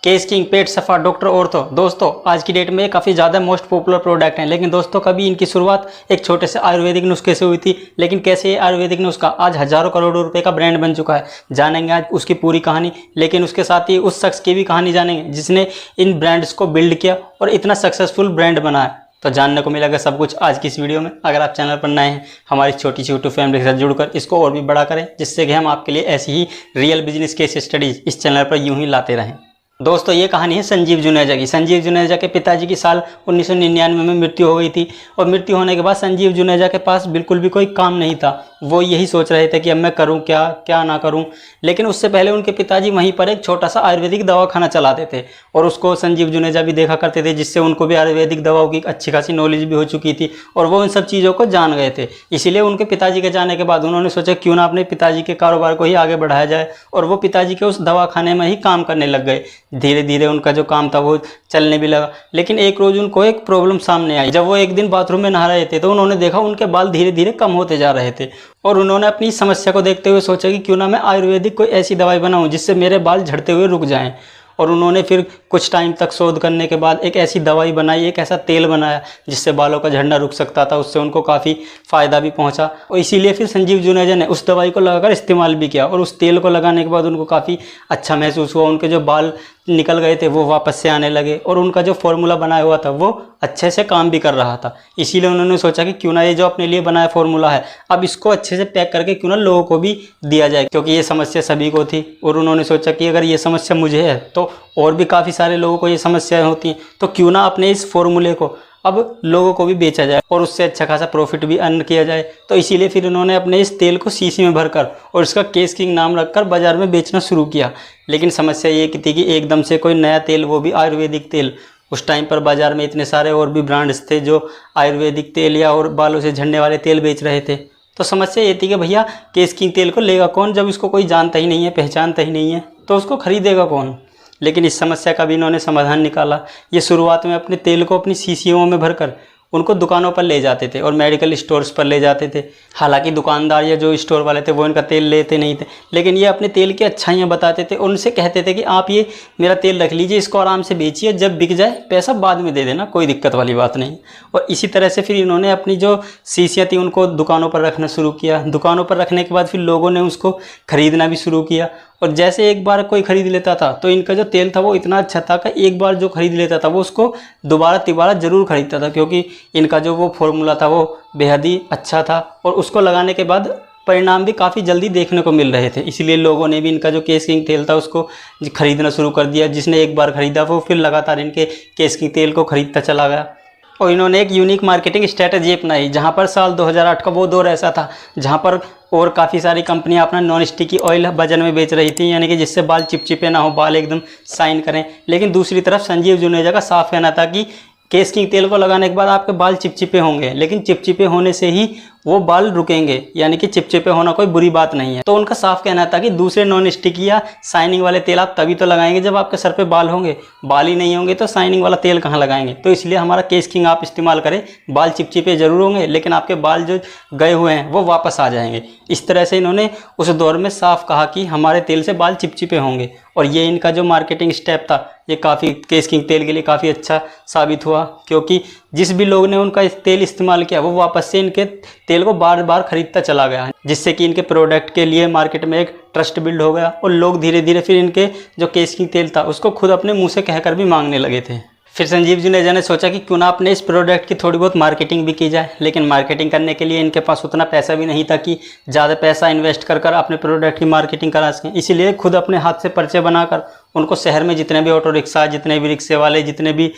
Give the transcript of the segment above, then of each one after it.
Case king, पेट सफा, doctor ortho. दोस्तों आज की डेट में काफ़ी ज़्यादा मोस्ट पॉपुलर प्रोडक्ट हैं, लेकिन दोस्तों कभी इनकी शुरुआत एक छोटे से आयुर्वेदिक नुस्खे से हुई थी। लेकिन कैसे ये आयुर्वेदिक नुस्खा आज हज़ारों करोड़ों रुपए का ब्रांड बन चुका है। जानेंगे आज उसकी पूरी कहानी, लेकिन उसके साथ ही उस शख्स की भी कहानी जानेंगे जिसने इन ब्रांड्स को बिल्ड किया और इतना सक्सेसफुल ब्रांड बनाया। तो जानने को मिलेगा सब कुछ आज की इस वीडियो में। अगर आप चैनल पर नए हैं, हमारी छोटी सी यूट्यूब फैमिली के साथ जुड़कर इसको और भी बड़ा करें, जिससे कि हम आपके लिए ऐसी ही रियल बिजनेस केस स्टडीज इस चैनल पर यूं ही लाते रहें। दोस्तों ये कहानी है संजीव जुनेजा की। संजीव जुनेजा के पिताजी की साल 1999 में मृत्यु हो गई थी और मृत्यु होने के बाद संजीव जुनेजा के पास बिल्कुल भी कोई काम नहीं था। वो यही सोच रहे थे कि अब मैं करूं क्या, क्या ना करूं। लेकिन उससे पहले उनके पिताजी वहीं पर एक छोटा सा आयुर्वेदिक दवाखाना चलाते थे और उसको संजीव जुनेजा भी देखा करते थे, जिससे उनको भी आयुर्वेदिक दवाओं की अच्छी खासी नॉलेज भी हो चुकी थी और वो इन सब चीज़ों को जान गए थे। इसीलिए उनके पिताजी के जाने के बाद उन्होंने सोचा क्यों ना अपने पिताजी के कारोबार को ही आगे बढ़ाया जाए, और वो पिताजी के उस दवाखाने में ही काम करने लग गए। धीरे धीरे उनका जो काम था वो चलने भी लगा। लेकिन एक रोज उनको एक प्रॉब्लम सामने आई। जब वो एक दिन बाथरूम में नहा रहे थे तो उन्होंने देखा उनके बाल धीरे धीरे कम होते जा रहे थे, और उन्होंने अपनी समस्या को देखते हुए सोचा कि क्यों ना मैं आयुर्वेदिक कोई ऐसी दवाई बनाऊं जिससे मेरे बाल झड़ते हुए रुक जाएं। और उन्होंने फिर कुछ टाइम तक शोध करने के बाद एक ऐसी दवाई बनाई, एक ऐसा तेल बनाया जिससे बालों का झड़ना रुक सकता था। उससे उनको काफ़ी फ़ायदा भी पहुंचा और इसीलिए फिर संजीव जुनेजा ने उस दवाई को लगाकर इस्तेमाल भी किया, और उस तेल को लगाने के बाद उनको काफ़ी अच्छा महसूस हुआ। उनके जो बाल निकल गए थे वो वापस से आने लगे और उनका जो फॉर्मूला बनाया हुआ था वो अच्छे से काम भी कर रहा था। इसीलिए उन्होंने सोचा कि क्यों ना ये जो अपने लिए बनाया फॉर्मूला है अब इसको अच्छे से पैक करके क्यों ना लोगों को भी दिया जाए, क्योंकि ये समस्या सभी को थी। और उन्होंने सोचा कि अगर ये समस्या मुझे है तो और भी काफ़ी सारे लोगों को ये समस्याएं होती हैं, तो क्यों ना अपने इस फॉर्मूले को अब लोगों को भी बेचा जाए और उससे अच्छा खासा प्रॉफिट भी अर्न किया जाए। तो इसीलिए फिर उन्होंने अपने इस तेल को शीशी में भरकर और इसका केस किंग नाम रखकर बाज़ार में बेचना शुरू किया। लेकिन समस्या ये थी कि एकदम से कोई नया तेल, वो भी आयुर्वेदिक तेल, उस टाइम पर बाज़ार में इतने सारे और भी ब्रांड्स थे जो आयुर्वेदिक तेल या और बालों से झड़ने वाले तेल बेच रहे थे। तो समस्या ये थी कि भैया केस किंग तेल को लेगा कौन, जब इसको कोई जानता ही नहीं है, पहचानता ही नहीं है, तो उसको खरीदेगा कौन। लेकिन इस समस्या का भी इन्होंने समाधान निकाला। ये शुरुआत में अपने तेल को अपनी शीशियों में भरकर उनको दुकानों पर ले जाते थे और मेडिकल स्टोर्स पर ले जाते थे। हालांकि दुकानदार या जो स्टोर वाले थे वो इनका तेल लेते नहीं थे, लेकिन ये अपने तेल की अच्छाइयाँ बताते थे। उनसे कहते थे कि आप ये मेरा तेल रख लीजिए, इसको आराम से बेचिए, जब बिक जाए पैसा बाद में दे देना, कोई दिक्कत वाली बात नहीं। और इसी तरह से फिर इन्होंने अपनी जो शीशियाँ थी उनको दुकानों पर रखना शुरू किया। दुकानों पर रखने के बाद फिर लोगों ने उसको ख़रीदना भी शुरू किया, और जैसे एक बार कोई ख़रीद लेता था तो इनका जो तेल था वो इतना अच्छा था कि एक बार जो ख़रीद लेता था वो उसको दोबारा तिबारा ज़रूर ख़रीदता था, क्योंकि इनका जो वो फॉर्मूला था वो बेहद ही अच्छा था और उसको लगाने के बाद परिणाम भी काफ़ी जल्दी देखने को मिल रहे थे। इसलिए लोगों ने भी इनका जो केस किंग तेल था उसको ख़रीदना शुरू कर दिया। जिसने एक बार ख़रीदा वो फिर लगातार इनके केस किंग तेल को ख़रीदता चला गया। और इन्होंने एक यूनिक मार्केटिंग स्ट्रेटजी अपनाई, जहां पर साल 2008 का वो दौर ऐसा था जहां पर और काफ़ी सारी कंपनियां अपना नॉन स्टिकी ऑयल वजन में बेच रही थी, यानी कि जिससे बाल चिपचिपे ना हो, बाल एकदम शाइन करें। लेकिन दूसरी तरफ संजीव जुनेजा का साफ कहना था कि केस किंग तेल को लगाने के बाद आपके बाल चिपचिपे होंगे, लेकिन चिपचिपे होने से ही वो बाल रुकेंगे, यानी कि चिपचिपे होना कोई बुरी बात नहीं है। तो उनका साफ कहना था कि दूसरे नॉन स्टिकी या शाइनिंग वाले तेल आप तभी तो लगाएंगे जब आपके सर पे बाल होंगे, बाल ही नहीं होंगे तो शाइनिंग वाला तेल कहाँ लगाएंगे। तो इसलिए हमारा केस किंग आप इस्तेमाल करें, बाल चिपचिपे जरूर होंगे लेकिन आपके बाल जो गए हुए हैं वो वापस आ जाएंगे। इस तरह से इन्होंने उस दौर में साफ कहा कि हमारे तेल से बाल चिपचिपे होंगे, और ये इनका जो मार्केटिंग स्टेप था ये काफ़ी केस किंग तेल के लिए काफ़ी अच्छा साबित हुआ, क्योंकि जिस भी लोग ने उनका तेल इस्तेमाल किया वो वापस से इनके तेल को बार बार खरीदता चला गया, जिससे कि इनके प्रोडक्ट के लिए मार्केट में एक ट्रस्ट बिल्ड हो गया और लोग धीरे धीरे फिर इनके जो केस किंग तेल था उसको खुद अपने मुंह से कहकर भी मांगने लगे थे। फिर संजीव जुनेजा ने सोचा कि क्यों ना अपने इस प्रोडक्ट की थोड़ी बहुत मार्केटिंग भी की जाए, लेकिन मार्केटिंग करने के लिए इनके पास उतना पैसा भी नहीं था कि ज़्यादा पैसा इन्वेस्ट कर कर अपने प्रोडक्ट की मार्केटिंग करा सकें। इसीलिए खुद अपने हाथ से पर्चे बनाकर उनको शहर में जितने भी ऑटो रिक्शा, जितने भी रिक्शे वाले, जितने भी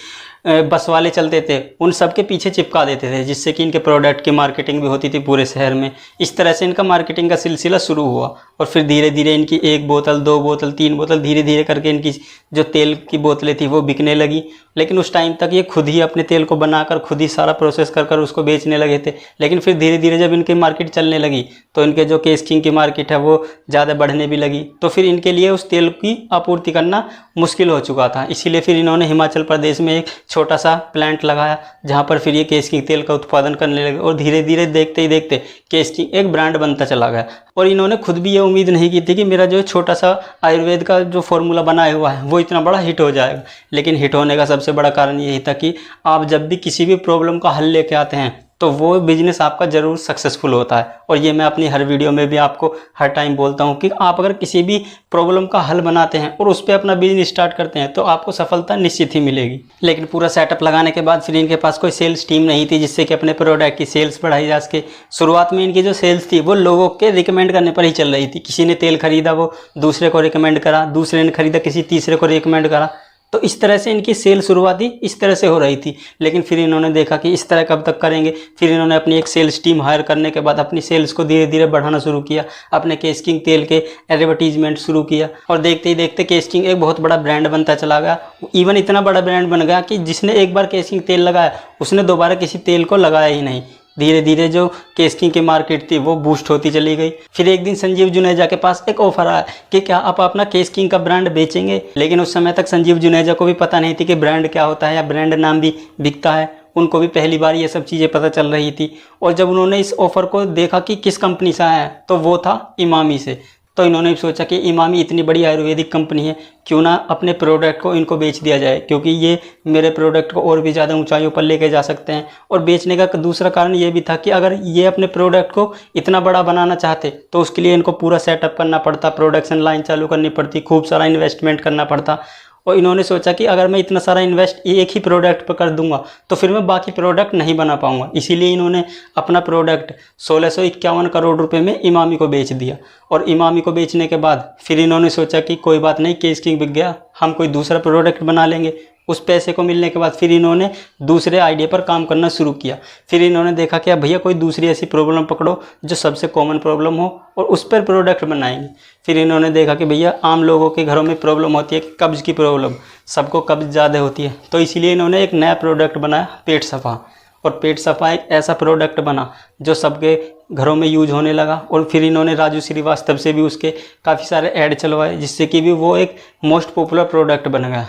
बस वाले चलते थे उन सब के पीछे चिपका देते थे, जिससे कि इनके प्रोडक्ट की मार्केटिंग भी होती थी पूरे शहर में। इस तरह से इनका मार्केटिंग का सिलसिला शुरू हुआ और फिर धीरे धीरे इनकी 1 बोतल, 2 बोतल, 3 बोतल, धीरे धीरे करके इनकी जो तेल की बोतलें थी वो बिकने लगी। लेकिन उस टाइम तक ये खुद ही अपने तेल को बनाकर खुद ही सारा प्रोसेस कर कर उसको बेचने लगे थे। लेकिन फिर धीरे धीरे जब इनकी मार्केट चलने लगी तो इनके जो केस किंग की मार्केट है वो ज़्यादा बढ़ने भी लगी, तो फिर इनके लिए उस तेल की आपूर्ति करना करना मुश्किल हो चुका था। इसीलिए फिर इन्होंने हिमाचल प्रदेश में एक छोटा सा प्लांट लगाया, जहाँ पर फिर ये केश किंग तेल का उत्पादन करने लगे और धीरे धीरे देखते ही देखते केश किंग एक ब्रांड बनता चला गया। और इन्होंने खुद भी ये उम्मीद नहीं की थी कि मेरा जो छोटा सा आयुर्वेद का जो फॉर्मूला बनाया हुआ है वो इतना बड़ा हिट हो जाएगा। लेकिन हिट होने का सबसे बड़ा कारण यही था कि आप जब भी किसी भी प्रॉब्लम का हल लेके आते हैं तो वो बिजनेस आपका ज़रूर सक्सेसफुल होता है। और ये मैं अपनी हर वीडियो में भी आपको हर टाइम बोलता हूँ कि आप अगर किसी भी प्रॉब्लम का हल बनाते हैं और उस पर अपना बिजनेस स्टार्ट करते हैं तो आपको सफलता निश्चित ही मिलेगी। लेकिन पूरा सेटअप लगाने के बाद फिर इनके पास कोई सेल्स टीम नहीं थी जिससे कि अपने प्रोडक्ट की सेल्स बढ़ाई जा सके। शुरुआत में इनकी जो सेल्स थी वो लोगों के रिकमेंड करने पर ही चल रही थी। किसी ने तेल खरीदा वो दूसरे को रिकमेंड करा, दूसरे ने खरीदा किसी तीसरे को रिकमेंड करा, तो इस तरह से इनकी सेल शुरुआती इस तरह से हो रही थी। लेकिन फिर इन्होंने देखा कि इस तरह कब तक करेंगे। फिर इन्होंने अपनी एक सेल्स टीम हायर करने के बाद अपनी सेल्स को धीरे धीरे बढ़ाना शुरू किया, अपने केश किंग तेल के एडवर्टीजमेंट शुरू किया और देखते ही देखते केश किंग एक बहुत बड़ा ब्रांड बनता चला गया। इवन इतना बड़ा ब्रांड बन गया कि जिसने एक बार केश किंग तेल लगाया उसने दोबारा किसी तेल को लगाया ही नहीं। धीरे धीरे जो केश किंग की मार्केट थी वो बूस्ट होती चली गई। फिर एक दिन संजीव जुनेजा के पास एक ऑफर आया कि क्या आप अपना केश किंग का ब्रांड बेचेंगे। लेकिन उस समय तक संजीव जुनेजा को भी पता नहीं थी कि ब्रांड क्या होता है या ब्रांड नाम भी बिकता है। उनको भी पहली बार ये सब चीज़ें पता चल रही थी। और जब उन्होंने इस ऑफर को देखा कि किस कंपनी से आया है तो वो था इमामी से। तो इन्होंने भी सोचा कि इमामी इतनी बड़ी आयुर्वेदिक कंपनी है, क्यों ना अपने प्रोडक्ट को इनको बेच दिया जाए, क्योंकि ये मेरे प्रोडक्ट को और भी ज़्यादा ऊंचाइयों पर लेके जा सकते हैं। और बेचने का दूसरा कारण ये भी था कि अगर ये अपने प्रोडक्ट को इतना बड़ा बनाना चाहते तो उसके लिए इनको पूरा सेटअप करना पड़ता, प्रोडक्शन लाइन चालू करनी पड़ती, खूब सारा इन्वेस्टमेंट करना पड़ता। और इन्होंने सोचा कि अगर मैं इतना सारा इन्वेस्ट एक ही प्रोडक्ट पर कर दूंगा तो फिर मैं बाकी प्रोडक्ट नहीं बना पाऊंगा। इसीलिए इन्होंने अपना प्रोडक्ट 1651 करोड़ रुपए में इमामी को बेच दिया। और इमामी को बेचने के बाद फिर इन्होंने सोचा कि कोई बात नहीं, केश किंग बिक गया, हम कोई दूसरा प्रोडक्ट बना लेंगे। उस पैसे को मिलने के बाद फिर इन्होंने दूसरे आइडिया पर काम करना शुरू किया। फिर इन्होंने देखा कि भैया कोई दूसरी ऐसी प्रॉब्लम पकड़ो जो सबसे कॉमन प्रॉब्लम हो और उस पर प्रोडक्ट बनाएंगे। फिर इन्होंने देखा कि भैया आम लोगों के घरों में प्रॉब्लम होती है कि कब्ज़ की प्रॉब्लम, सबको कब्ज़ ज़्यादा होती है। तो इसीलिए इन्होंने एक नया प्रोडक्ट बनाया, पेट सफ़ा। और पेट सफ़ा एक ऐसा प्रोडक्ट बना जो सबके घरों में यूज होने लगा। और फिर इन्होंने राजू श्रीवास्तव से भी उसके काफ़ी सारे ऐड चलवाए, जिससे कि भी वो एक मोस्ट पॉपुलर प्रोडक्ट बन गया।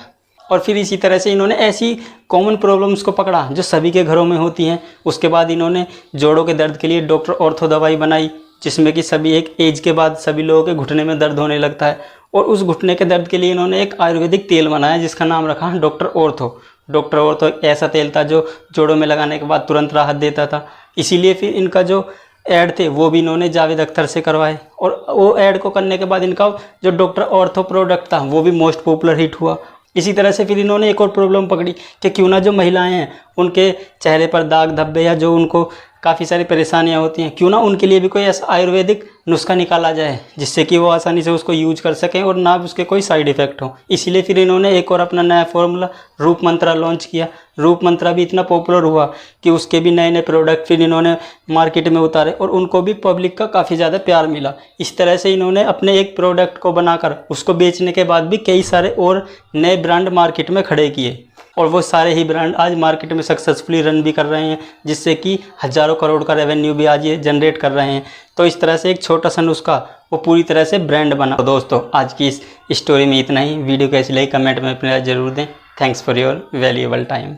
और फिर इसी तरह से इन्होंने ऐसी कॉमन प्रॉब्लम्स को पकड़ा जो सभी के घरों में होती हैं। उसके बाद इन्होंने जोड़ों के दर्द के लिए डॉक्टर ऑर्थो दवाई बनाई, जिसमें कि सभी एक एज के बाद सभी लोगों के घुटने में दर्द होने लगता है। और उस घुटने के दर्द के लिए इन्होंने एक आयुर्वेदिक तेल बनाया जिसका नाम रखा डॉक्टर ऑर्थो। डॉक्टर ऑर्थो एक ऐसा तेल था जो जोड़ों में लगाने के बाद तुरंत राहत देता था। इसीलिए फिर इनका जो ऐड थे वो भी इन्होंने जावेद अख्तर से करवाए। और वो ऐड को करने के बाद इनका जो डॉक्टर ऑर्थो प्रोडक्ट था वो भी मोस्ट पॉपुलर हिट हुआ। इसी तरह से फिर इन्होंने एक और प्रॉब्लम पकड़ी कि क्यों ना जो महिलाएं हैं उनके चेहरे पर दाग धब्बे या जो उनको काफ़ी सारी परेशानियां होती हैं, क्यों ना उनके लिए भी कोई ऐसा आयुर्वेदिक नुस्खा निकाला जाए जिससे कि वो आसानी से उसको यूज कर सकें और ना उसके कोई साइड इफ़ेक्ट हो। इसीलिए फिर इन्होंने एक और अपना नया फॉर्मूला रूप मंत्रा लॉन्च किया। रूप मंत्रा भी इतना पॉपुलर हुआ कि उसके भी नए नए प्रोडक्ट फिर इन्होंने मार्केट में उतारे और उनको भी पब्लिक का काफ़ी ज़्यादा प्यार मिला। इस तरह से इन्होंने अपने एक प्रोडक्ट को बनाकर उसको बेचने के बाद भी कई सारे और नए ब्रांड मार्केट में खड़े किए। और वो सारे ही ब्रांड आज मार्केट में सक्सेसफुली रन भी कर रहे हैं, जिससे कि हज़ारों करोड़ का रेवेन्यू भी आज ये जनरेट कर रहे हैं। तो इस तरह से एक छोटा सा नुस्खा वो पूरी तरह से ब्रांड बना। तो दोस्तों आज की इस स्टोरी में इतना ही। वीडियो कैसी लगी कमेंट में अपना ज़रूर दें। Thanks for your valuable time.